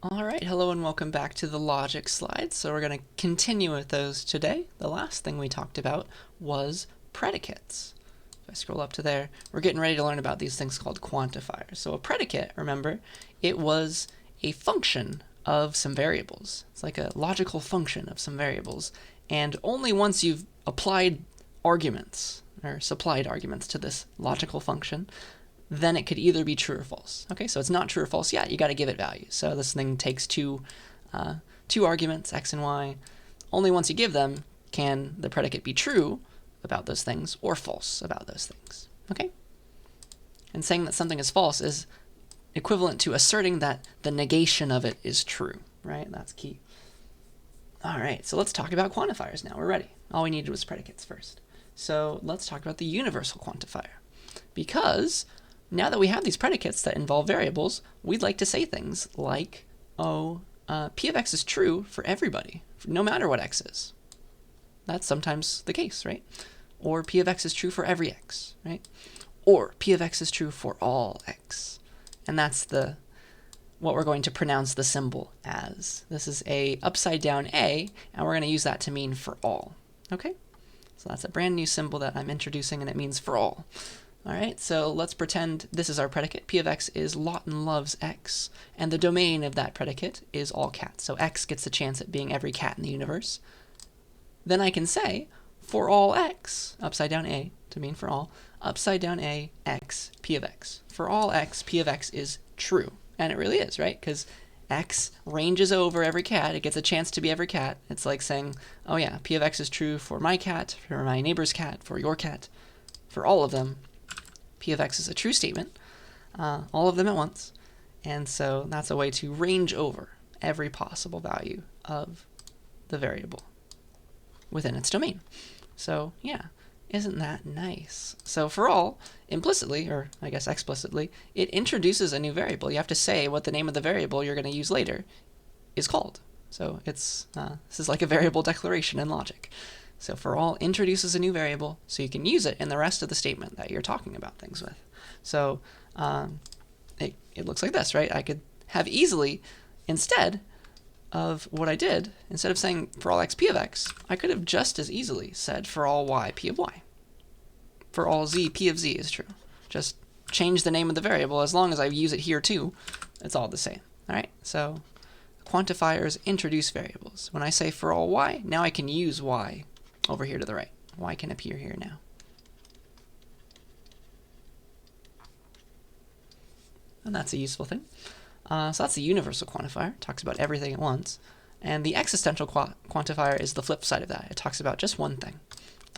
All right, hello and welcome back to the logic slides. So we're going to continue with those today. The last thing we talked about was predicates. If I scroll up to there, we're getting ready to learn about these things called quantifiers. So a predicate, remember, it was a function of some variables. It's like a logical function of some variables. And only once you've applied arguments or supplied arguments to this logical function, then it could either be true or false. Okay, so it's not true or false yet. You got to give it values. So this thing takes two arguments, x and y. Only once you give them can the predicate be true about those things or false about those things. Okay? And saying that something is false is equivalent to asserting that the negation of it is true, right? That's key. All right, so let's talk about quantifiers now. We're ready. All we needed was predicates first. So let's talk about the universal quantifier. Because now that we have these predicates that involve variables, we'd like to say things like, p of x is true for everybody, no matter what x is. That's sometimes the case, right? Or p of x is true for every x, right? Or p of x is true for all x. And that's what we're going to pronounce the symbol as. This is a upside down A, and we're going to use that to mean for all. Okay? So that's a brand new symbol that I'm introducing, and it means for all. All right, so let's pretend this is our predicate. P of x is Lawton loves x, and the domain of that predicate is all cats. So x gets a chance at being every cat in the universe. Then I can say, for all x, upside down A to mean for all, upside down A, x, p of x. For all x, p of x is true. And it really is, right? Because x ranges over every cat. It gets a chance to be every cat. It's like saying, oh yeah, p of x is true for my cat, for my neighbor's cat, for your cat, for all of them. P of x is a true statement, all of them at once, and so that's a way to range over every possible value of the variable within its domain. So yeah, isn't that nice? So for all, implicitly, or I guess explicitly, it introduces a new variable. You have to say what the name of the variable you're going to use later is called. So it's this is like a variable declaration in logic. So for all introduces a new variable, so you can use it in the rest of the statement that you're talking about things with. So it looks like this, right? I could have easily, instead of what I did, instead of saying for all x p of x, I could have just as easily said for all y p of y. For all z p of z is true. Just change the name of the variable. As long as I use it here too, it's all the same. All right, so quantifiers introduce variables. When I say for all y, now I can use y over here to the right. Y can appear here now. And that's a useful thing. So that's the universal quantifier. It talks about everything at once. And the existential quantifier is the flip side of that. It talks about just one thing.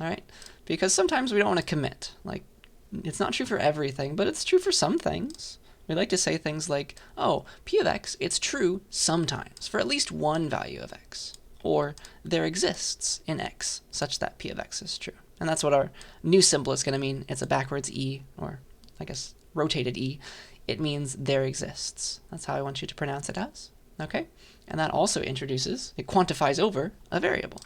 All right? Because sometimes we don't want to commit. Like, it's not true for everything, but it's true for some things. We like to say things like, oh, p of x, it's true sometimes for at least one value of x. Or there exists in x such that p of x is true. And that's what our new symbol is going to mean. It's a backwards e, or I guess rotated e. It means there exists. That's how I want you to pronounce it as. Okay? And that also introduces, it quantifies over a variable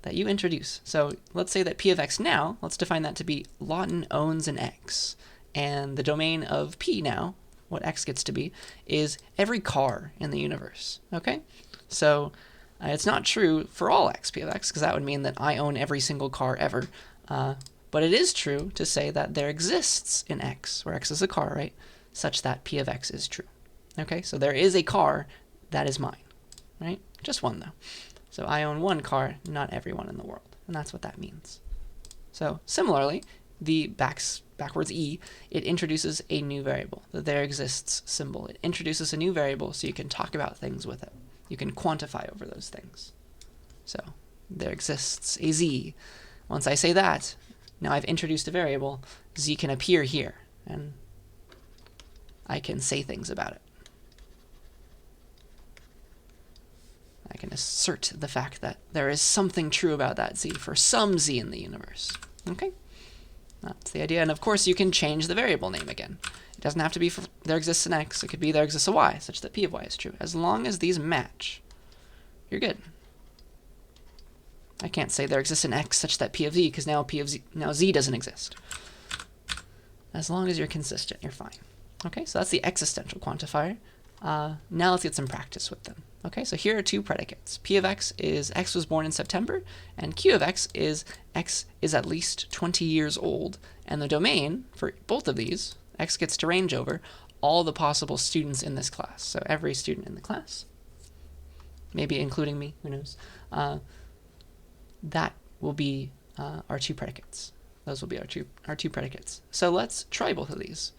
that you introduce. So let's say that p of x now, let's define that to be Lawton owns an x. And the domain of p now, what x gets to be, is every car in the universe. Okay? So it's not true for all x p of x, because that would mean that I own every single car ever. But it is true to say that there exists in x, where x is a car, right, such that p of x is true. Okay, so there is a car that is mine, right? Just one, though. So I own one car, not everyone in the world. And that's what that means. So similarly, the backwards e, it introduces a new variable, the there exists symbol. It introduces a new variable so you can talk about things with it. You can quantify over those things. So there exists a z. Once I say that, now I've introduced a variable, z can appear here, and I can say things about it. I can assert the fact that there is something true about that z for some z in the universe. Okay? That's the idea. And of course, you can change the variable name again. It doesn't have to be for there exists an x. It could be there exists a y, such that p of y is true. As long as these match, you're good. I can't say there exists an x such that p of z, because now z doesn't exist. As long as you're consistent, you're fine. Okay, so that's the existential quantifier. Now let's get some practice with them. Okay, so here are two predicates. P of x is x was born in September, and Q of x is at least 20 years old. And the domain for both of these, x gets to range over all the possible students in this class. So every student in the class, maybe including me, who knows. That will be our two predicates. Those will be our two predicates. So let's try both of these.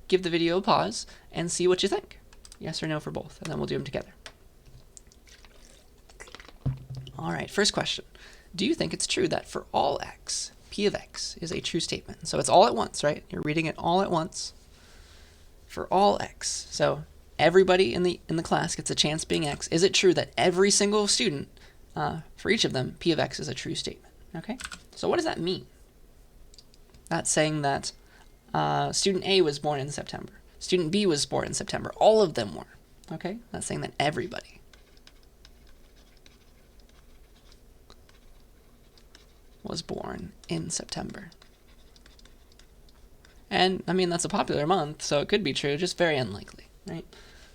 Give the video a pause and see what you think. Yes or no for both, and then we'll do them together. All right, first question. Do you think it's true that for all x, P of x is a true statement? So it's all at once, right? You're reading it all at once. For all x. So everybody in the class gets a chance being x. Is it true that every single student, for each of them, P of x is a true statement? Okay, so what does that mean? That's saying that student A was born in September. Student B was born in September. All of them were. Okay, that's saying that everybody was born in September. And, I mean, that's a popular month, so it could be true, just very unlikely, right?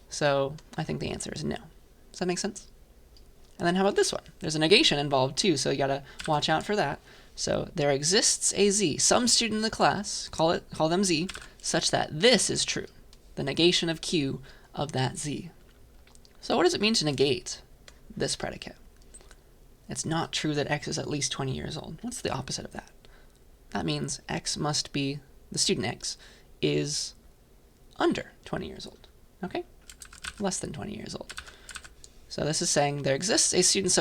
So I think the answer is no. Does that make sense? And then how about this one? There's a negation involved too, so you gotta watch out for that. So there exists a z, some student in the class, call them z, such that this is true, the negation of q of that z. So what does it mean to negate this predicate? It's not true that x is at least 20 years old. What's the opposite of that? That means x must be, the student x is under 20 years old, okay? Less than 20 years old. So this is saying there exists a student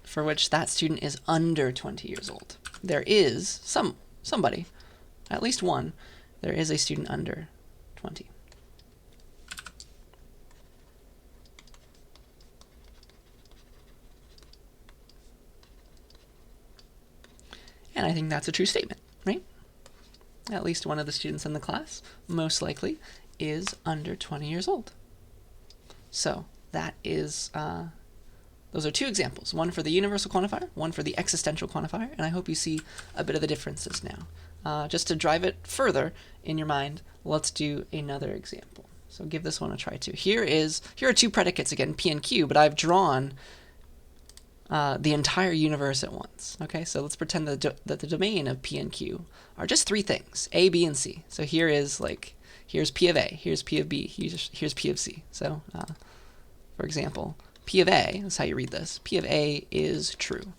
for which that student is under 20 years old. There is somebody, at least one, there is a student under 20. And I think that's a true statement, right? At least one of the students in the class, most likely, is under 20 years old. So that is, those are two examples, one for the universal quantifier, one for the existential quantifier, and I hope you see a bit of the differences now. Just to drive it further in your mind, let's do another example. So give this one a try too. Here are two predicates again, P and Q, but I've drawn the entire universe at once. Okay, so let's pretend that the domain of P and Q are just three things, A, B, and C. So here's P of A, here's P of B, here's P of C. So, for example, P of A, that's how you read this. P of A is true.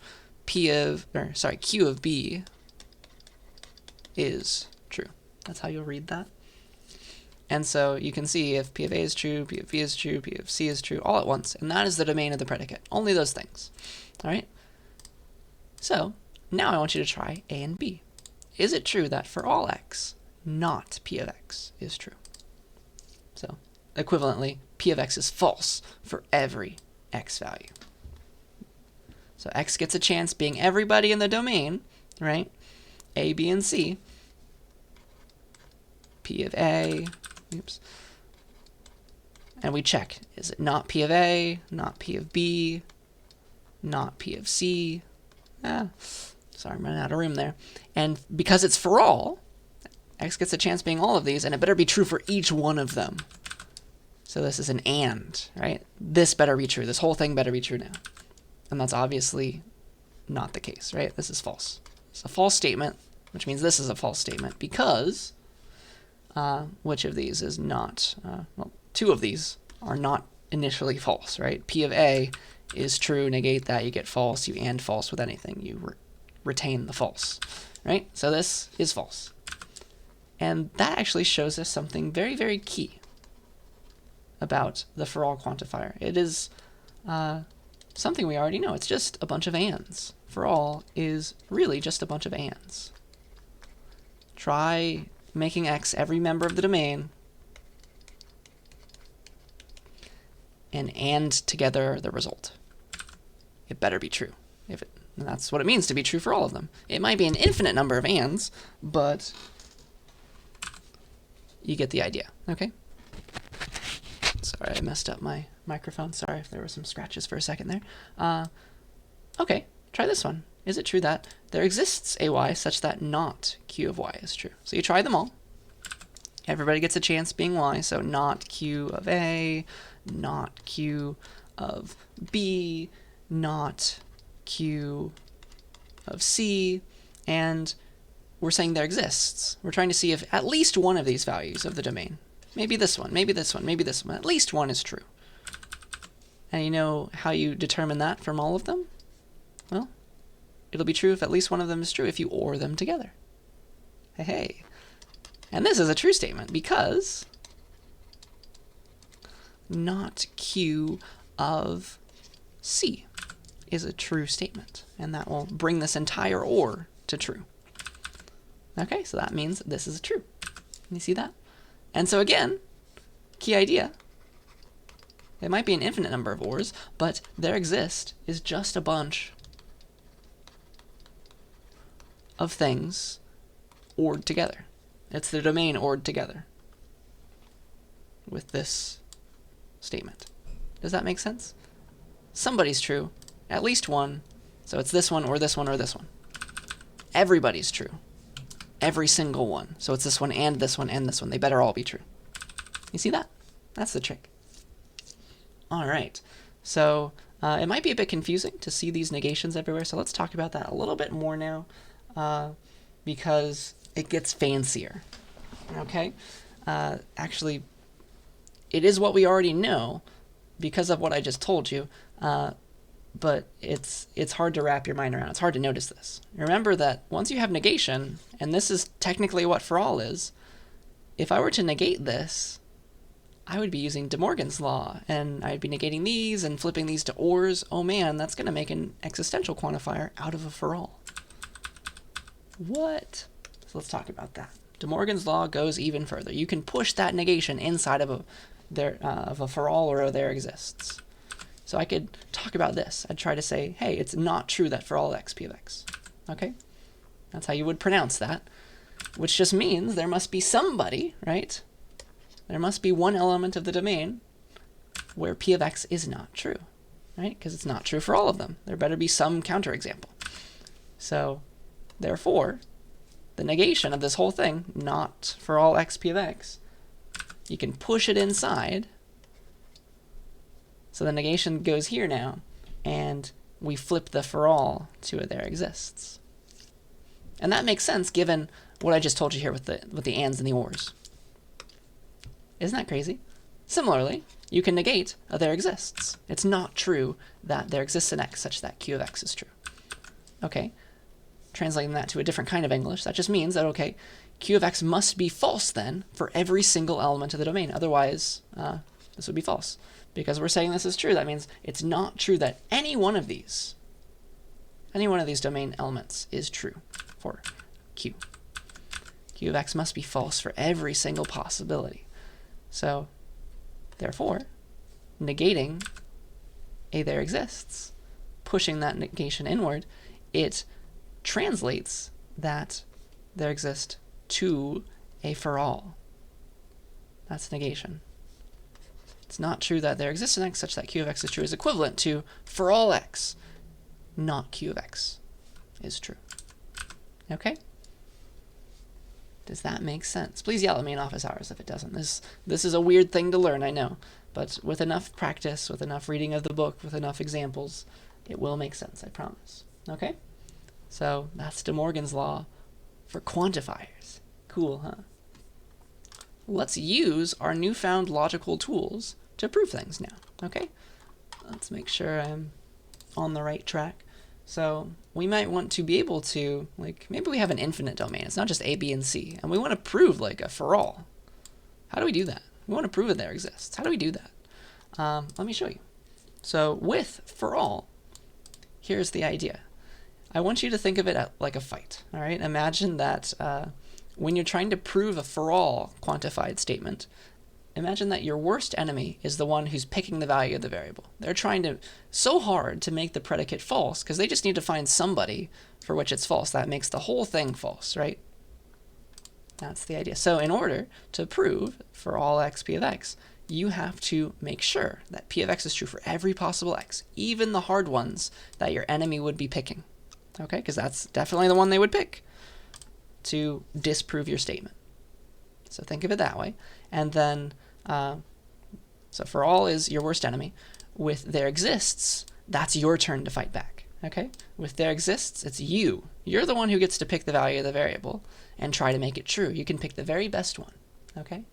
Q of B is true. That's how you'll read that. And so you can see if P of A is true, P of B is true, P of C is true, all at once. And that is the domain of the predicate. Only those things. All right? So now I want you to try A and B. Is it true that for all x, not P of x is true? So equivalently, P of x is false for every x value. So x gets a chance being everybody in the domain, right? A, B, and C. P of A, oops. And we check, is it not P of A, not P of B, not P of C? Sorry, I'm running out of room there. And because it's for all, x gets a chance being all of these, and it better be true for each one of them. So this is an and, right? This better be true. This whole thing better be true now. And that's obviously not the case, right? This is false. It's a false statement, which means this is a false statement because which of these is not, well, two of these are not initially false, right? P of A is true, negate that, you get false, you and false with anything, you retain the false, right? So this is false. And that actually shows us something very, very key about the for all quantifier. It is something we already know. It's just a bunch of ands. For all is really just a bunch of ands. Try making x every member of the domain and together the result. It better be true. And that's what it means to be true for all of them. It might be an infinite number of ands, but you get the idea, okay? Sorry, I messed up my microphone. Sorry if there were some scratches for a second there. Okay, try this one. Is it true that there exists a y such that not q of y is true? So you try them all. Everybody gets a chance being y, so not q of a, not q of b, not q of c, and we're saying there exists. We're trying to see if at least one of these values of the domain, maybe this one, maybe this one, maybe this one, at least one is true. And you know how you determine that from all of them? Well, it'll be true if at least one of them is true if you OR them together. Hey. And this is a true statement because not q of c is a true statement. And that will bring this entire OR to true. Okay, so that means this is true. You see that? And so again, key idea. It might be an infinite number of ORs, but there exist is just a bunch of things ORed together. It's the domain ORed together with this statement. Does that make sense? Somebody's true, at least one, so it's this one or this one or this one. Everybody's true, every single one, so it's this one and this one and this one. They better all be true. You see that? That's the trick. All right, so it might be a bit confusing to see these negations everywhere, so let's talk about that a little bit more now because it gets fancier, okay? Actually, it is what we already know because of what I just told you, but it's hard to wrap your mind around. It's hard to notice this. Remember that once you have negation, and this is technically what for all is, if I were to negate this, I would be using De Morgan's law, and I'd be negating these and flipping these to ORs. Oh man, that's going to make an existential quantifier out of a for all. What? So let's talk about that. De Morgan's law goes even further. You can push that negation inside of a for all or a there exists. So I could talk about this. I'd try to say, hey, it's not true that for all x p of x. Okay? That's how you would pronounce that, which just means there must be somebody, right? There must be one element of the domain where p of x is not true, right? Because it's not true for all of them. There better be some counterexample. So, therefore, the negation of this whole thing, not for all x p of x, you can push it inside. So the negation goes here now, and we flip the for all to a there exists. And that makes sense given what I just told you here with the ands and the ors. Isn't that crazy? Similarly, you can negate a there exists. It's not true that there exists an x such that q of x is true. Okay, translating that to a different kind of English, that just means that, okay, q of x must be false then for every single element of the domain. Otherwise, this would be false. Because we're saying this is true, that means it's not true that any one of these domain elements is true for q. Q of x must be false for every single possibility. So, therefore, negating a there exists, pushing that negation inward, it translates that there exists to a for all. That's negation. It's not true that there exists an x such that q of x is true is equivalent to for all x, not q of x is true. Okay? Does that make sense? Please yell at me in office hours if it doesn't. This is a weird thing to learn, I know. But with enough practice, with enough reading of the book, with enough examples, it will make sense, I promise. Okay? So that's De Morgan's law for quantifiers. Cool, huh? Let's use our newfound logical tools to prove things now. Okay? Let's make sure I'm on the right track. So we might want to be able to, like, maybe we have an infinite domain. It's not just A, B, and C. And we want to prove, like, a for all. How do we do that? We want to prove that there exists. How do we do that? Let me show you. So with for all, here's the idea. I want you to think of it like a fight. All right? Imagine that when you're trying to prove a for all quantified statement, imagine that your worst enemy is the one who's picking the value of the variable. They're trying so hard to make the predicate false because they just need to find somebody for which it's false. That makes the whole thing false, right? That's the idea. So in order to prove for all x p of x, you have to make sure that p of x is true for every possible x, even the hard ones that your enemy would be picking. Okay, because that's definitely the one they would pick to disprove your statement. So think of it that way. And then, so for all is your worst enemy. With there exists, that's your turn to fight back. Okay? With there exists, it's you. You're the one who gets to pick the value of the variable and try to make it true. You can pick the very best one. Okay?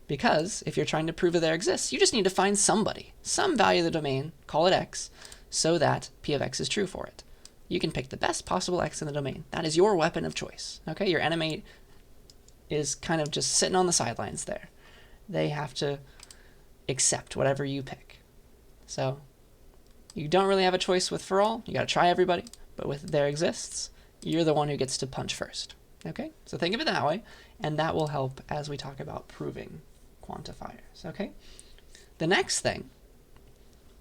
Because if you're trying to prove that there exists, you just need to find somebody, some value of the domain, call it x, so that p of x is true for it. You can pick the best possible x in the domain. That is your weapon of choice. Okay? Your enemy is kind of just sitting on the sidelines there. They have to accept whatever you pick. So you don't really have a choice with for all. You got to try everybody. But with there exists, you're the one who gets to punch first. Okay? So think of it that way, and that will help as we talk about proving quantifiers. Okay? The next thing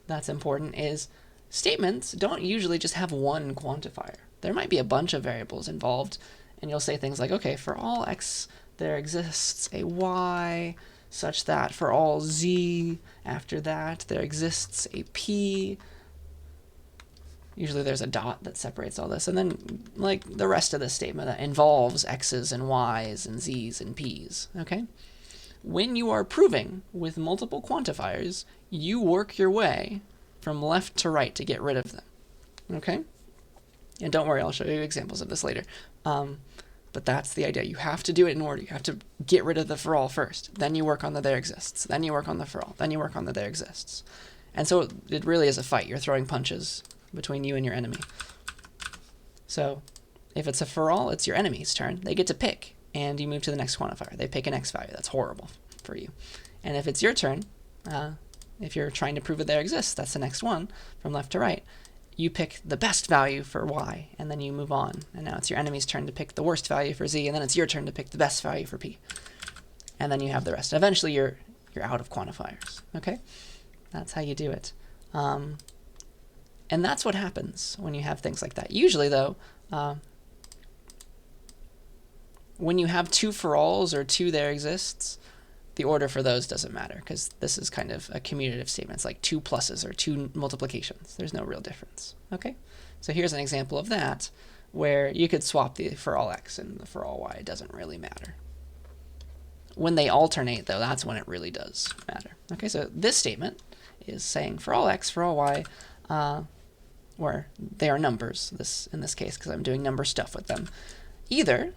that's important is statements don't usually just have one quantifier. There might be a bunch of variables involved, and you'll say things like, okay, for all x, there exists a y, such that for all z, after that, there exists a p. Usually there's a dot that separates all this, and then like the rest of the statement that involves x's and y's and z's and p's. Okay? When you are proving with multiple quantifiers, you work your way from left to right to get rid of them. Okay? And don't worry, I'll show you examples of this later. But that's the idea. You have to do it in order. You have to get rid of the for all first. Then you work on the there exists. Then you work on the for all. Then you work on the there exists. And so it really is a fight. You're throwing punches between you and your enemy. So if it's a for all, it's your enemy's turn. They get to pick, and you move to the next quantifier. They pick an x value. That's horrible for you. And if it's your turn, if you're trying to prove that there exists, that's the next one from left to right. You pick the best value for y, and then you move on. And now it's your enemy's turn to pick the worst value for z, and then it's your turn to pick the best value for p. And then you have the rest. Eventually, you're out of quantifiers. Okay? That's how you do it. And that's what happens when you have things like that. Usually, though, when you have two for alls or two there exists, the order for those doesn't matter, because this is kind of a commutative statement. It's like two pluses or two multiplications. There's no real difference. Okay? So here's an example of that, where you could swap the for all x and the for all y. It doesn't really matter. When they alternate, though, that's when it really does matter. Okay, so this statement is saying for all x, for all y, where they are numbers, in this case, because I'm doing number stuff with them, either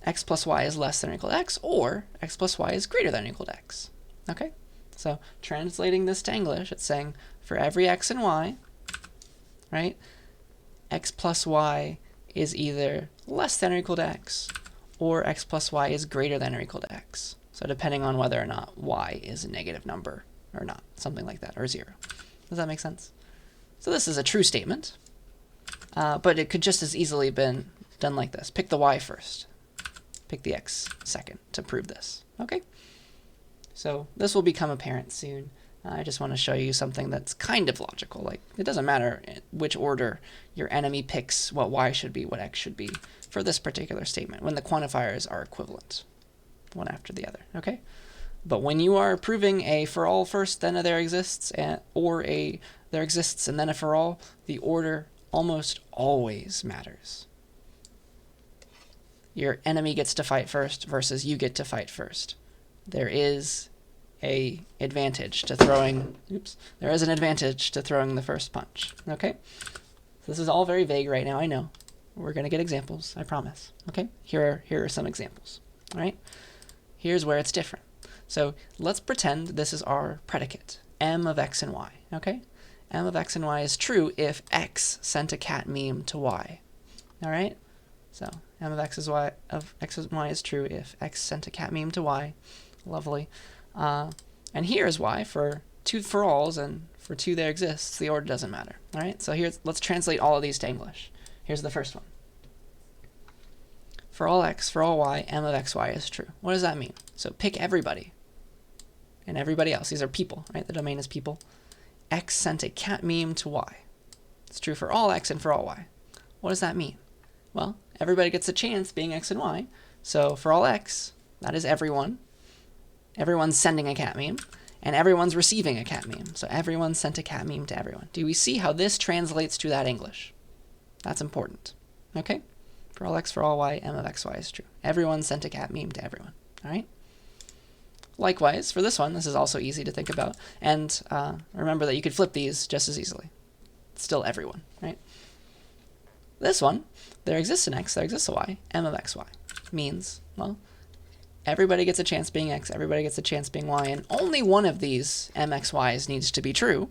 x plus y is less than or equal to x, or x plus y is greater than or equal to x. Okay? So translating this to English, it's saying for every x and y, right, x plus y is either less than or equal to x, or x plus y is greater than or equal to x. So depending on whether or not y is a negative number or not, something like that, or 0. Does that make sense? So this is a true statement, but it could just as easily been done like this. Pick the y first. Pick the x second to prove this. Okay? So this will become apparent soon. I just want to show you something that's kind of logical. Like, it doesn't matter which order your enemy picks what y should be, what x should be for this particular statement, when the quantifiers are equivalent, one after the other. Okay? But when you are proving a for all first, then a there exists, or a there exists and then a for all, the order almost always matters. Your enemy gets to fight first versus you get to fight first. There is an advantage to throwing the first punch. Okay? So this is all very vague right now, I know. We're going to get examples, I promise. Okay? Here are some examples. All right? Here's where it's different. So let's pretend this is our predicate, m of x and y. Okay? M of x and y is true if x sent a cat meme to y. All right? So m of x and y is true if x sent a cat meme to y. Lovely. And here is why. For two for alls and for two there exists, the order doesn't matter. All right? So let's translate all of these to English. Here's the first one. For all x, for all y, m of xy is true. What does that mean? So pick everybody and everybody else. These are people, right? The domain is people. X sent a cat meme to y. It's true for all x and for all y. What does that mean? Well, everybody gets a chance being x and y. So for all x, that is everyone. Everyone's sending a cat meme, and everyone's receiving a cat meme. So everyone sent a cat meme to everyone. Do we see how this translates to that English? That's important. Okay? For all x, for all y, m of xy is true. Everyone sent a cat meme to everyone. All right. Likewise, for this one, this is also easy to think about. And remember that you could flip these just as easily. It's still everyone, right? This one, there exists an x, there exists a y, m of xy. Means, well, everybody gets a chance being x, everybody gets a chance being y, and only one of these mxy's needs to be true.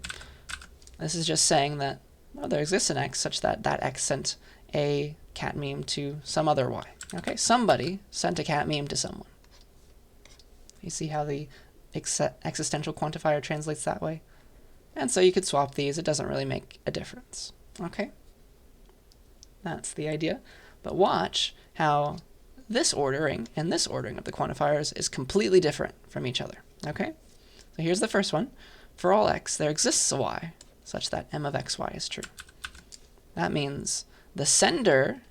This is just saying that, well, there exists an x such that that x sent a cat meme to some other y. Okay, somebody sent a cat meme to someone. You see how the existential quantifier translates that way? And so you could swap these. It doesn't really make a difference. Okay? That's the idea. But watch how this ordering and this ordering of the quantifiers is completely different from each other. Okay? So here's the first one. For all x, there exists a y such that m of xy is true. That means the sender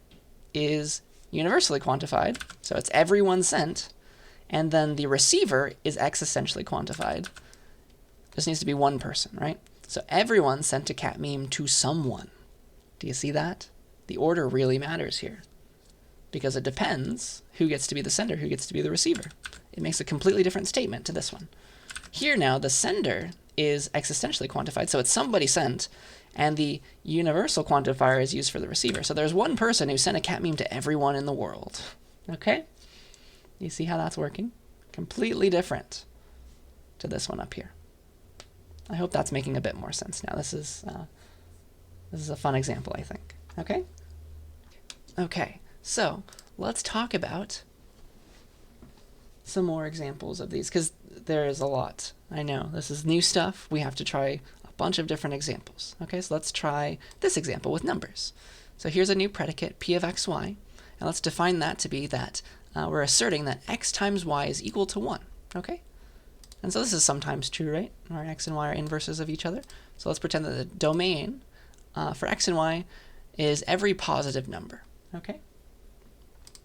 is universally quantified, so it's everyone sent, and then the receiver is existentially quantified. This needs to be one person, right? So everyone sent a cat meme to someone. Do you see that? The order really matters here, because it depends who gets to be the sender, who gets to be the receiver. It makes a completely different statement to this one. Here now, the sender is existentially quantified, so it's somebody sent, and the universal quantifier is used for the receiver. So there's one person who sent a cat meme to everyone in the world. Okay? You see how that's working? Completely different to this one up here. I hope that's making a bit more sense now. This is a fun example, I think. Okay? Okay, so let's talk about some more examples of these, because there is a lot. I know, this is new stuff. We have to try a bunch of different examples. Okay, so let's try this example with numbers. So here's a new predicate, p of xy, and let's define that to be that we're asserting that x times y is equal to 1. Okay? And so this is sometimes true, right? Where x and y are inverses of each other. So let's pretend that the domain for x and y is every positive number. Okay?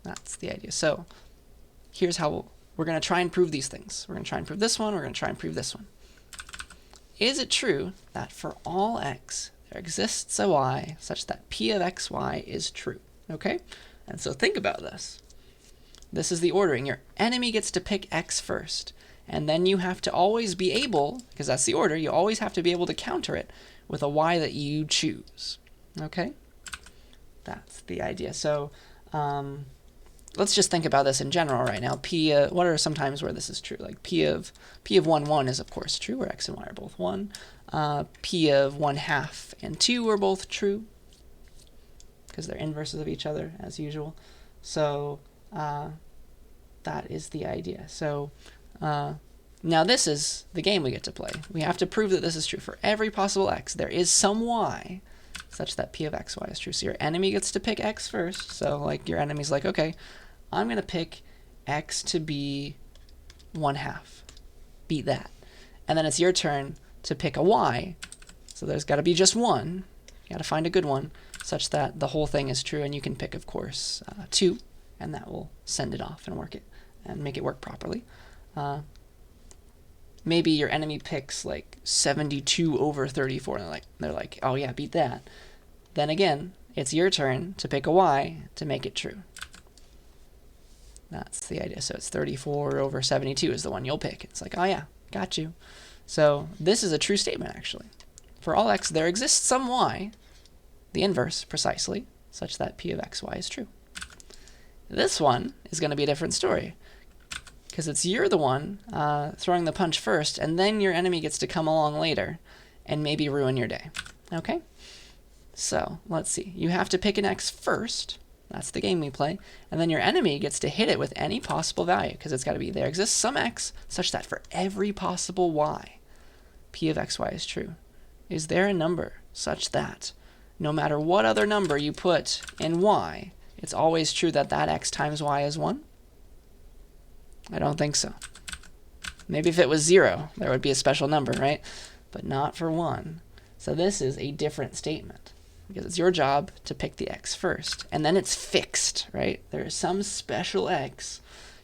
That's the idea. So here's how we're going to try and prove these things. We're going to try and prove this one. We're going to try and prove this one. Is it true that for all x, there exists a y such that p of xy is true? Okay? And so think about this. This is the ordering. Your enemy gets to pick x first, and then you have to always be able, because that's the order, you always have to be able to counter it with a y that you choose. Okay? That's the idea. So let's just think about this in general right now. What are some times where this is true? Like p of 1, 1 is of course true, where x and y are both 1. P of 1/2 and 2 are both true, because they're inverses of each other, as usual. So that is the idea. So now this is the game we get to play. We have to prove that this is true. For every possible x, there is some y such that p of xy is true. So your enemy gets to pick x first. So like your enemy's like, okay, I'm going to pick x to be 1/2. Beat that. And then it's your turn to pick a y. So there's got to be just one. You got to find a good one such that the whole thing is true. And you can pick, of course, 2. And that will send it off and work it and make it work properly. Maybe your enemy picks like 72 over 34, and they're like, oh yeah, beat that. Then again, it's your turn to pick a y to make it true. That's the idea. So it's 34 over 72 is the one you'll pick. It's like, oh yeah, got you. So this is a true statement, actually. For all x, there exists some y, the inverse precisely, such that p of xy is true. This one is going to be a different story, because you're the one throwing the punch first, and then your enemy gets to come along later and maybe ruin your day. Okay? So let's see. You have to pick an x first. That's the game we play. And then your enemy gets to hit it with any possible value, because it's got to be there exists some x such that for every possible y, p of xy is true. Is there a number such that no matter what other number you put in y, it's always true that that x times y is 1? I don't think so. Maybe if it was 0, there would be a special number, right? But not for 1. So this is a different statement, because it's your job to pick the x first. And then it's fixed, right? There is some special x.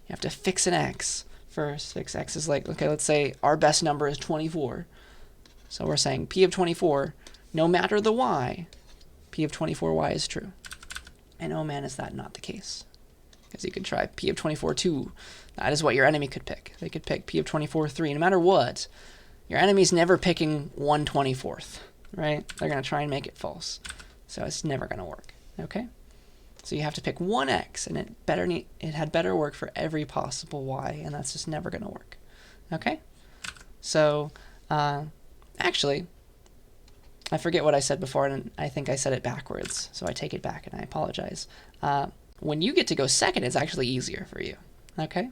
You have to fix an x first. Fix x is like, okay, let's say our best number is 24. So we're saying p of 24, no matter the y, p of 24y is true. And oh man, is that not the case? because you could try P of 24, 2. That is what your enemy could pick. They could pick P of 24, 3. No matter what, your enemy's never picking 1/24th, right? They're going to try and make it false. So it's never going to work, okay? So you have to pick one x, and it had better work for every possible y, and that's just never going to work, okay? So actually, I forget what I said before, and I think I said it backwards, so I take it back, and I apologize. When you get to go second, it's actually easier for you, okay?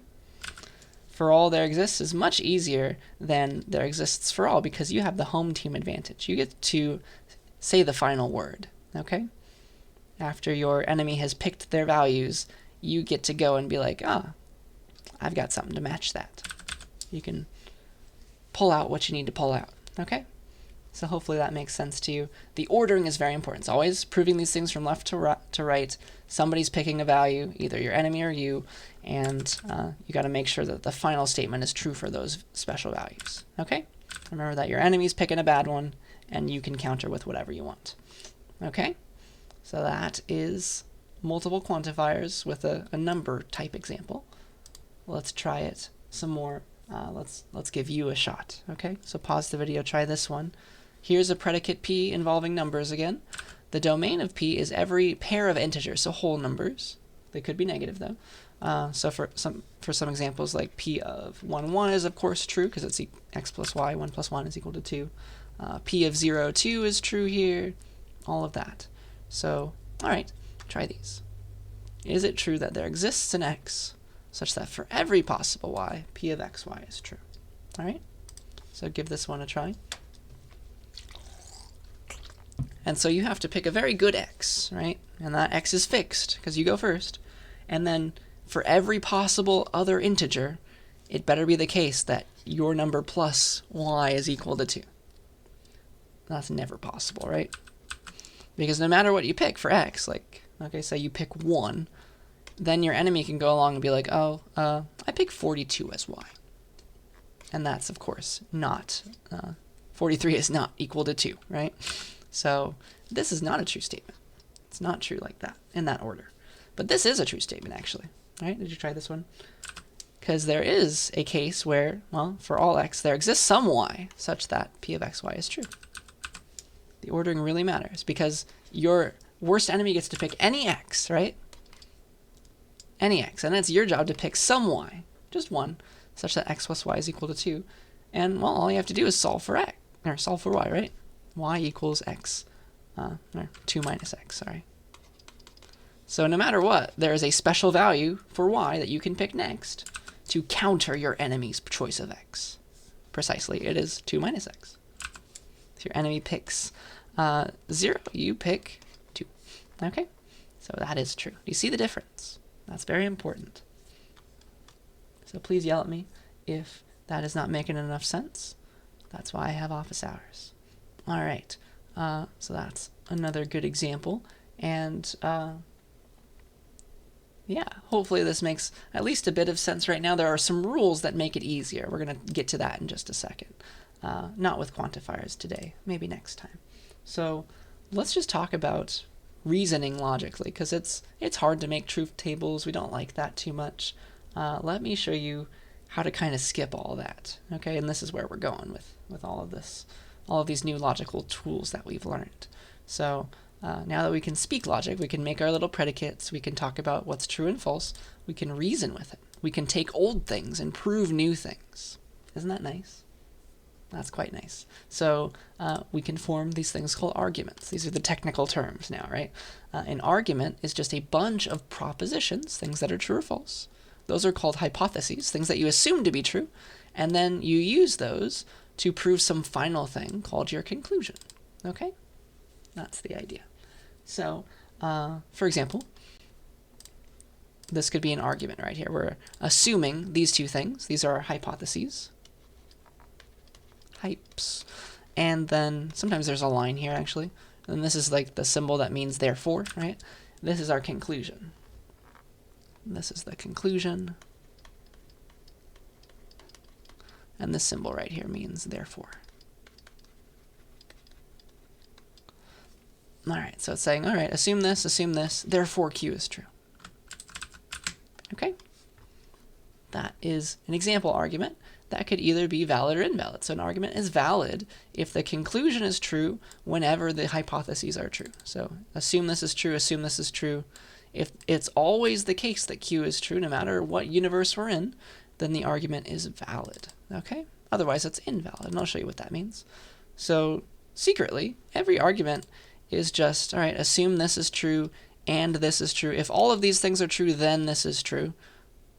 For all there exists is much easier than there exists for all, because you have the home team advantage. You get to say the final word, okay? After your enemy has picked their values, you get to go and be like, I've got something to match that. You can pull out what you need to pull out, okay? So hopefully that makes sense to you. The ordering is very important. It's always proving these things from left to right. Somebody's picking a value, either your enemy or you, and you got to make sure that the final statement is true for those special values, okay? Remember that your enemy's picking a bad one, and you can counter with whatever you want, okay? So that is multiple quantifiers with a number type example. Let's try it some more. Let's give you a shot, okay? So pause the video, try this one. Here's a predicate P involving numbers again. The domain of P is every pair of integers, so whole numbers. They could be negative though. So for some examples, like P of 1, 1 is of course true because it's x plus y, 1 plus 1 is equal to 2. P of 0, 2 is true here, all of that. So, all right, try these. Is it true that there exists an x such that for every possible y, P of xy is true? All right, so give this one a try. And so you have to pick a very good x, right? And that x is fixed because you go first. And then for every possible other integer, it better be the case that your number plus y is equal to 2. That's never possible, right? Because no matter what you pick for x, like, okay, say you pick 1, then your enemy can go along and be like, oh, I pick 42 as y. And that's, of course, not, 43 is not equal to 2, right? So this is not a true statement. It's not true like that, in that order. But this is a true statement, actually, right? Did you try this one? Because there is a case where, well, for all x, there exists some y such that P of xy is true. The ordering really matters because your worst enemy gets to pick any x, right? Any x, and it's your job to pick some y, just one, such that x plus y is equal to 2. And, well, all you have to do is solve for x, or solve for y, right? Y equals x, or 2 minus x, sorry. So no matter what, there is a special value for y that you can pick next to counter your enemy's choice of x. Precisely, it is 2 minus x. If your enemy picks 0, you pick 2. Okay? So that is true. You see the difference? That's very important. So please yell at me if that is not making enough sense. That's why I have office hours. All right. So that's another good example. And yeah, hopefully this makes at least a bit of sense right now. There are some rules that make it easier. We're going to get to that in just a second. Not with quantifiers today, maybe next time. So let's just talk about reasoning logically, because it's hard to make truth tables. We don't like that too much. Let me show you how to kind of skip all that. Okay, and this is where we're going with all of this, all of these new logical tools that we've learned. So now that we can speak logic, we can make our little predicates, we can talk about what's true and false, we can reason with it. We can take old things and prove new things. Isn't that nice? That's quite nice. So we can form these things called arguments. These are the technical terms now, right? An argument is just a bunch of propositions, things that are true or false. Those are called hypotheses, things that you assume to be true, and then you use those to prove some final thing called your conclusion. Okay? That's the idea. So, for example, this could be an argument right here. We're assuming these two things. These are our hypotheses. Hypes. And then sometimes there's a line here, actually. And this is like the symbol that means therefore, right? This is our conclusion. This is the conclusion. And this symbol right here means therefore. All right, so it's saying, all right, assume this, therefore Q is true. is an example argument that could either be valid or invalid. So an argument is valid if the conclusion is true whenever the hypotheses are true. So assume this is true, assume this is true. If it's always the case that Q is true, no matter what universe we're in, then the argument is valid. Okay? Otherwise, it's invalid, and I'll show you what that means. So secretly, every argument is just, all right, assume this is true and this is true. If all of these things are true, then this is true.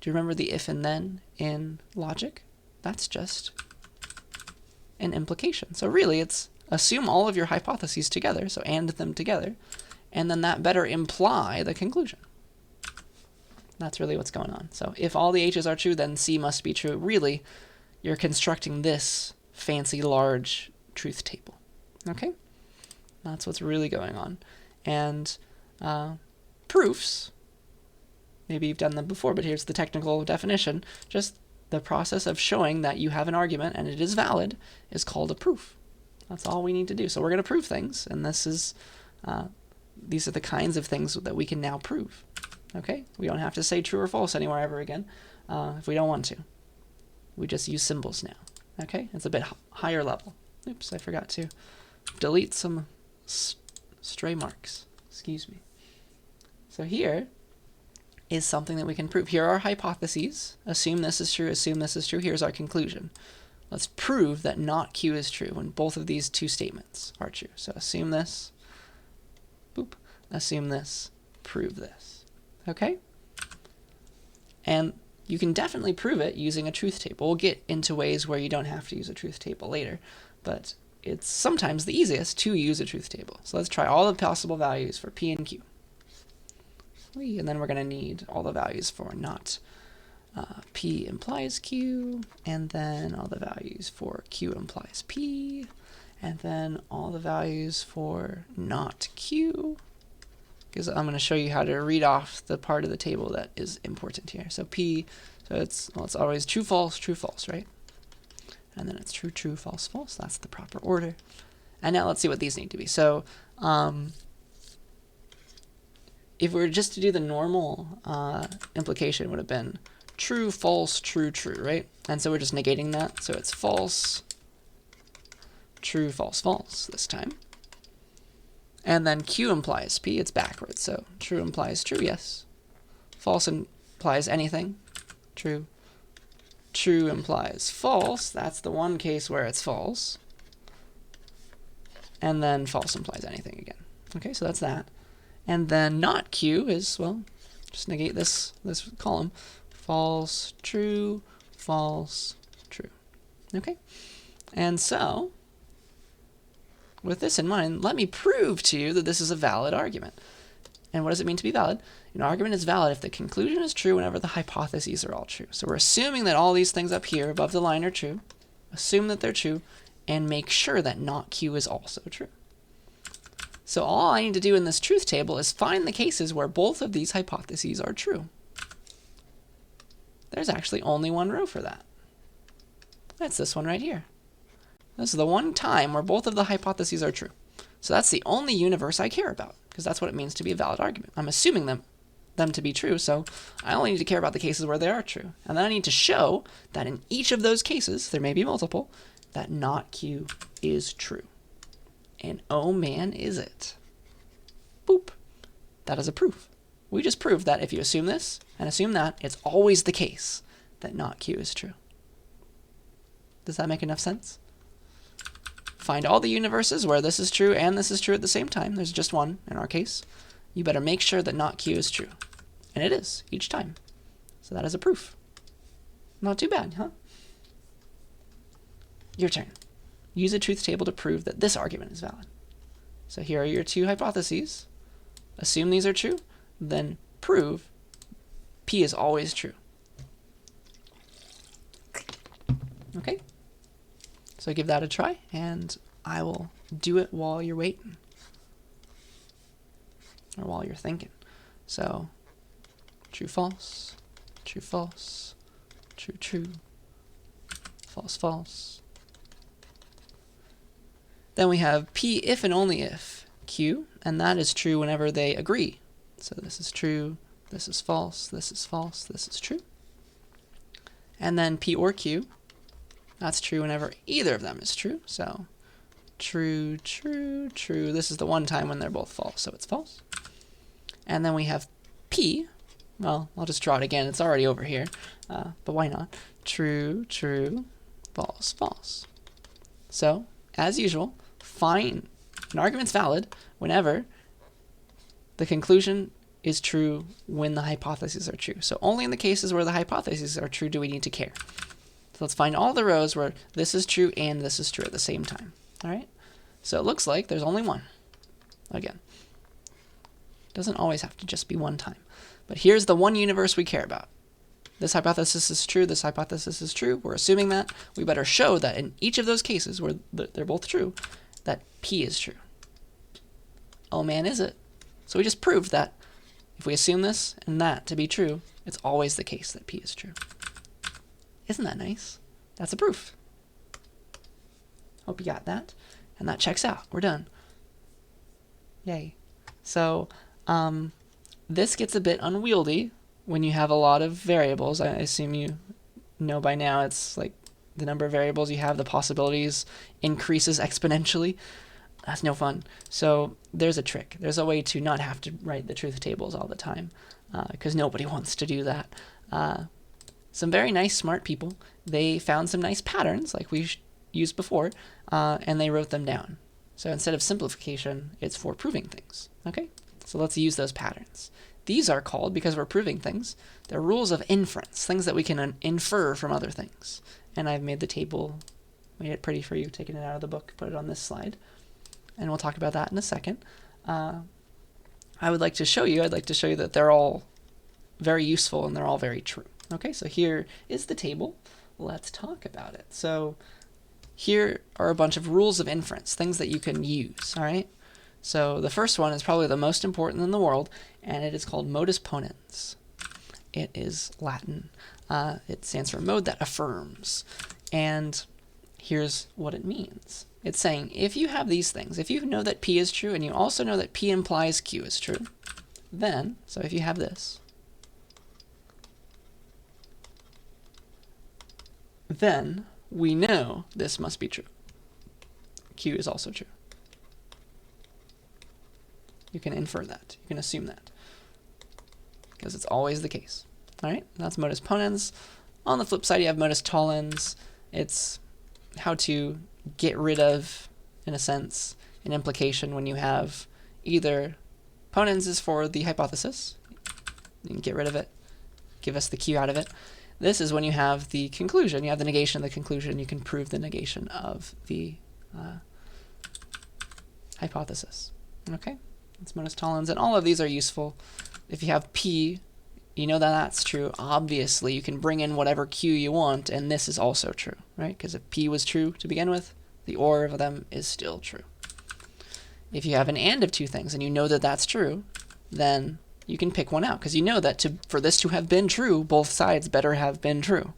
Do you remember the if and then in logic? That's just an implication. So really, it's assume all of your hypotheses together, so and them together, and then that better imply the conclusion. That's really what's going on. So if all the H's are true, then C must be true. Really, you're constructing this fancy, large truth table. Okay? That's what's really going on. And proofs, maybe you've done them before, but here's the technical definition. Just the process of showing that you have an argument and it is valid is called a proof. That's all we need to do. So we're going to prove things, and this is these are the kinds of things that we can now prove. Okay? We don't have to say true or false anymore ever again if we don't want to. We just use symbols now. Okay? It's a bit higher level. Oops, I forgot to delete some stray marks. Excuse me. So here is something that we can prove. Here are our hypotheses. Assume this is true, assume this is true. Here's our conclusion. Let's prove that not Q is true when both of these two statements are true. So assume this, boop, assume this, prove this. Okay? And you can definitely prove it using a truth table. We'll get into ways where you don't have to use a truth table later, but it's sometimes the easiest to use a truth table. So let's try all the possible values for P and Q. And then we're going to need all the values for not P implies Q, and then all the values for Q implies P, and then all the values for not Q, because I'm going to show you how to read off the part of the table that is important here. So P, so it's always true, false, right? And then it's true, true, false, false. That's the proper order. And now let's see what these need to be. So if we were just to do the normal implication, it would have been true, false, true, true, right? And so we're just negating that. So it's false, true, false, false this time. And then Q implies P, it's backwards. So true implies true, yes. False implies anything, true. True implies false. That's the one case where it's false. And then false implies anything again. Okay, so that's that. And then not Q is, well, just negate this column. False, true, true. Okay? And so, with this in mind, let me prove to you that this is a valid argument. And what does it mean to be valid? An argument is valid if the conclusion is true whenever the hypotheses are all true. So we're assuming that all these things up here above the line are true, assume that they're true, and make sure that not Q is also true. So all I need to do in this truth table is find the cases where both of these hypotheses are true. There's actually only one row for that. That's this one right here. This is the one time where both of the hypotheses are true. So that's the only universe I care about, because that's what it means to be a valid argument. I'm assuming them to be true, so I only need to care about the cases where they are true. And then I need to show that in each of those cases, there may be multiple, that not Q is true. And oh man, is it. Boop. That is a proof. We just proved that if you assume this and assume that, it's always the case that not Q is true. Does that make enough sense? Find all the universes where this is true and this is true at the same time. There's just one in our case. You better make sure that not Q is true. And it is, each time. So that is a proof. Not too bad, huh? Your turn. Use a truth table to prove that this argument is valid. So here are your two hypotheses. Assume these are true, then prove P is always true. Okay? So give that a try, and I will do it while you're waiting. Or while you're thinking. So, true, false, true, false, true, true, false, false. Then we have P if and only if Q, and that is true whenever they agree. So this is true, this is false, this is false, this is true. And then P or Q, that's true whenever either of them is true. So true, true, true. This is the one time when they're both false, so it's false. And then we have P. Well, I'll just draw it again. It's already over here, but why not? True, true, false, false. So, as usual, an argument's valid whenever the conclusion is true when the hypotheses are true. So only in the cases where the hypotheses are true do we need to care. So let's find all the rows where this is true and this is true at the same time. All right? So it looks like there's only one. Again, doesn't always have to just be one time. But here's the one universe we care about. This hypothesis is true, this hypothesis is true. We're assuming that. We better show that in each of those cases where they're both true, that P is true. Oh man, is it? So we just proved that if we assume this and that to be true, it's always the case that P is true. Isn't that nice? That's a proof. Hope you got that. And that checks out. We're done. Yay. So this gets a bit unwieldy when you have a lot of variables. I assume you know by now it's like the number of variables you have, the possibilities increases exponentially. That's no fun. So there's a trick. There's a way to not have to write the truth tables all the time, because nobody wants to do that. Some very nice, smart people, they found some nice patterns, like we used before, and they wrote them down. So instead of simplification, it's for proving things. Okay? So let's use those patterns. These are called, because we're proving things, they're rules of inference, things that we can infer from other things. And I've made the table, made it pretty for you, taken it out of the book, put it on this slide. And we'll talk about that in a second. I'd like to show you that they're all very useful and they're all very true. Okay, so here is the table. Let's talk about it. So here are a bunch of rules of inference, things that you can use, all right? So the first one is probably the most important in the world, and it is called modus ponens. It is Latin. It stands for mode that affirms. And here's what it means. It's saying if you have these things, if you know that P is true and you also know that P implies Q is true, then, so if you have this, then we know this must be true. Q is also true. You can infer that. You can assume that. Because it's always the case. All right? That's modus ponens. On the flip side, you have modus tollens. It's how to get rid of, in a sense, an implication when you have either ponens is for the hypothesis. You can get rid of it. Give us the Q out of it. This is when you have the conclusion. You have the negation of the conclusion. You can prove the negation of the hypothesis. Okay? That's modus tollens. And all of these are useful. If you have P, you know that that's true. Obviously, you can bring in whatever Q you want, and this is also true, right? Because if P was true to begin with, the OR of them is still true. If you have an AND of two things, and you know that that's true, then you can pick one out, because you know that for this to have been true, both sides better have been true.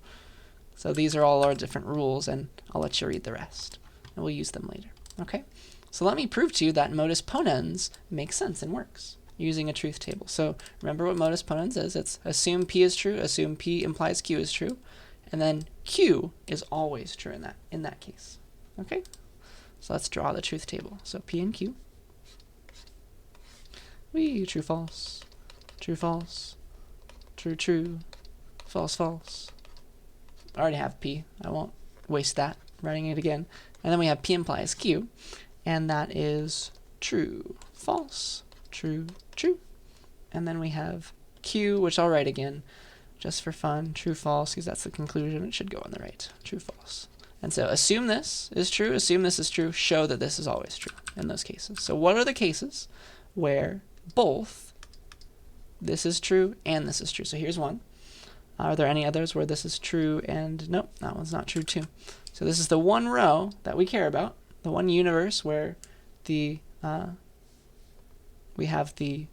So these are all our different rules, and I'll let you read the rest, and we'll use them later. Okay? So let me prove to you that modus ponens makes sense and works using a truth table. So remember what modus ponens is. It's assume P is true, assume P implies Q is true, and then Q is always true in that case. Okay? So let's draw the truth table. So P and Q. True, false, true, false, true, true, false, false. I already have P. I won't waste that writing it again. And then we have P implies Q, and that is true, false, true, true. And then we have Q, which I'll write again just for fun, true, false, because that's the conclusion. It should go on the right, true, false. And so assume this is true, assume this is true, show that this is always true in those cases. So what are the cases where both this is true and this is true? So here's one. Are there any others where this is true and nope, that one's not true too? So this is the one row that we care about, the one universe where the we have the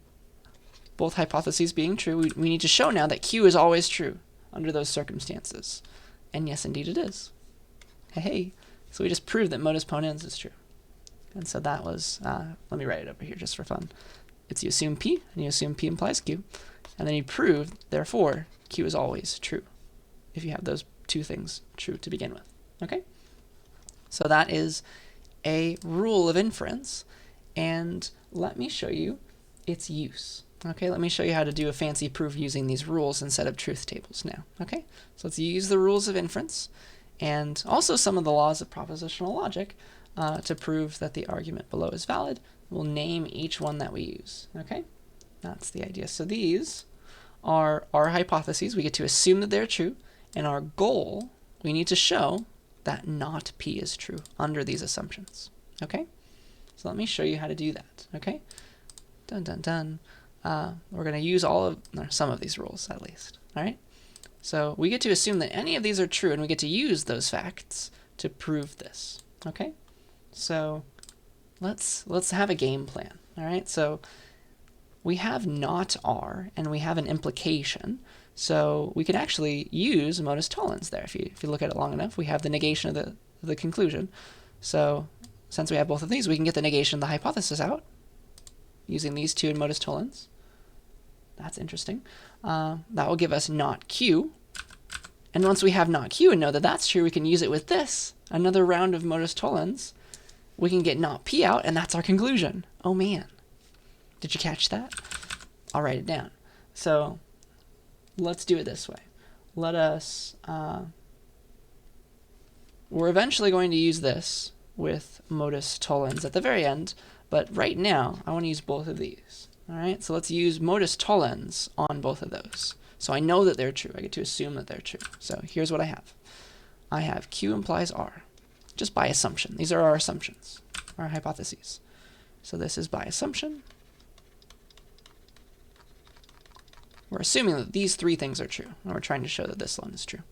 both hypotheses being true. We need to show now that Q is always true under those circumstances. And yes, indeed it is. Hey, so we just proved that modus ponens is true. And so that was, let me write it over here just for fun. It's you assume P, and you assume P implies Q, and then you prove, therefore, Q is always true if you have those two things true to begin with. Okay? So that is a rule of inference, and let me show you its use. Okay, let me show you how to do a fancy proof using these rules instead of truth tables now. Okay, so let's use the rules of inference and also some of the laws of propositional logic to prove that the argument below is valid. We'll name each one that we use. Okay, that's the idea. So these are our hypotheses. We get to assume that they're true, and our goal, we need to show that not P is true under these assumptions. Okay, so let me show you how to do that. Okay, dun dun dun. We're going to use some of these rules at least. All right. So we get to assume that any of these are true, and we get to use those facts to prove this. Okay. So let's have a game plan. All right. So we have not R, and we have an implication. So we can actually use modus tollens there. If you look at it long enough, we have the negation of the conclusion. So since we have both of these, we can get the negation of the hypothesis out using these two in modus tollens. That's interesting. That will give us not Q. And once we have not Q and know that that's true, we can use it with this. Another round of modus tollens. We can get not P out, and that's our conclusion. Oh man. Did you catch that? I'll write it down. So let's do it this way. Let us, we're eventually going to use this with modus tollens at the very end, but right now I want to use both of these. All right, so let's use modus tollens on both of those. So I know that they're true. I get to assume that they're true. So here's what I have. I have Q implies R, just by assumption. These are our assumptions, our hypotheses. So this is by assumption. We're assuming that these three things are true, and we're trying to show that this one is true.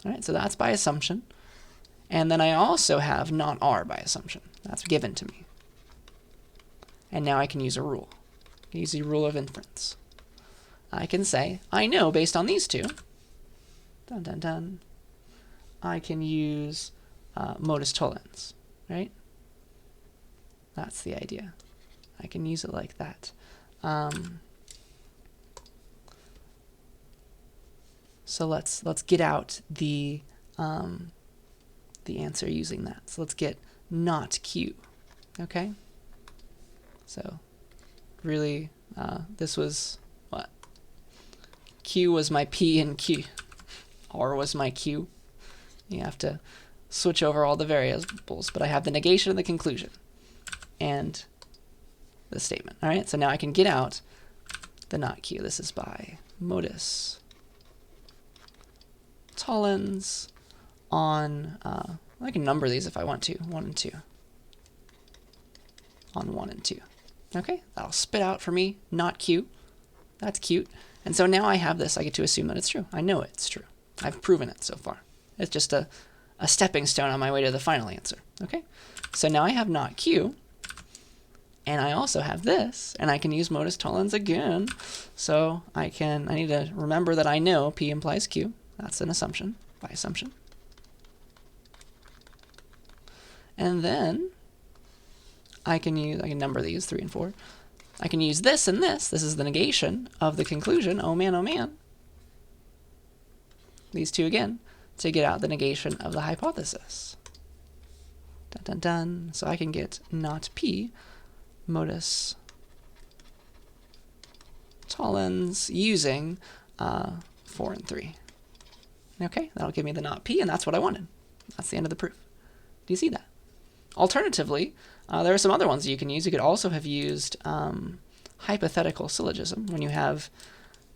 All right, so that's by assumption. And then I also have not R by assumption. That's given to me. And now I can use a rule. Use the rule of inference. I can say, I know based on these two, dun dun dun, I can use modus tollens, right? That's the idea. I can use it like that. So let's get out the answer using that. So let's get not Q, okay? So really, this was what? Q was my P and Q. R was my Q. You have to switch over all the variables, but I have the negation of the conclusion and the statement. All right, so now I can get out the not Q. This is by modus tollens on, I can number these if I want to, 1 and 2. On 1 and 2. Okay, that'll spit out for me, not Q. That's cute. And so now I have this, I get to assume that it's true. I know it's true. I've proven it so far. It's just a stepping stone on my way to the final answer. Okay, so now I have not Q, and I also have this, and I can use modus tollens again. So I need to remember that I know P implies Q. That's an assumption, by assumption. And then I can number these 3 and 4. I can use this and this. This is the negation of the conclusion. Oh man, oh man. These two again to get out the negation of the hypothesis. Dun dun dun. So I can get not P modus tollens using 4 and 3. Okay, that'll give me the not P, and that's what I wanted. That's the end of the proof. Do you see that? Alternatively, there are some other ones you can use. You could also have used hypothetical syllogism when you have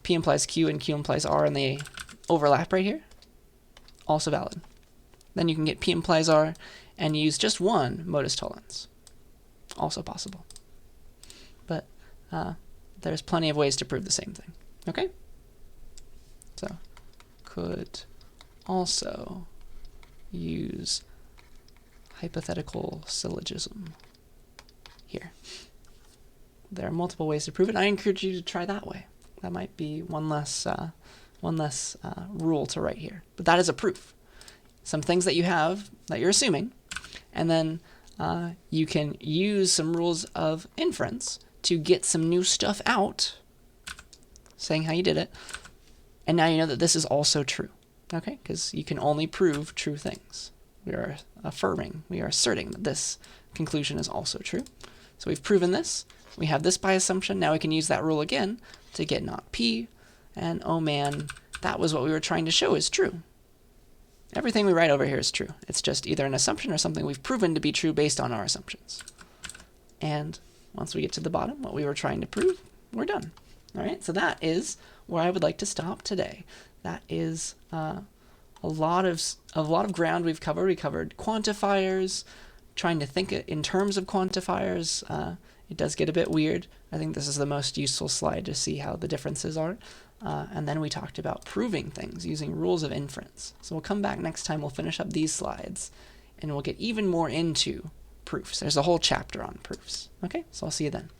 P implies Q and Q implies R and they overlap right here. Also valid. Then you can get P implies R and use just one modus tollens. Also possible. But there's plenty of ways to prove the same thing. Okay? So could also use hypothetical syllogism here. There are multiple ways to prove it. I encourage you to try that way. That might be one less rule to write here. But that is a proof. Some things that you have that you're assuming, and then you can use some rules of inference to get some new stuff out, saying how you did it, and now you know that this is also true. Okay, because you can only prove true things. We are affirming, we are asserting that this conclusion is also true. So we've proven this. We have this by assumption. Now we can use that rule again to get not P. And oh man, that was what we were trying to show is true. Everything we write over here is true. It's just either an assumption or something we've proven to be true based on our assumptions. And once we get to the bottom, what we were trying to prove, we're done. All right, so that is where I would like to stop today. That is a lot of ground we've covered. We covered quantifiers, trying to think in terms of quantifiers. It does get a bit weird. I think this is the most useful slide to see how the differences are. And then we talked about proving things using rules of inference. So we'll come back next time, we'll finish up these slides, and we'll get even more into proofs. There's a whole chapter on proofs. Okay, so I'll see you then.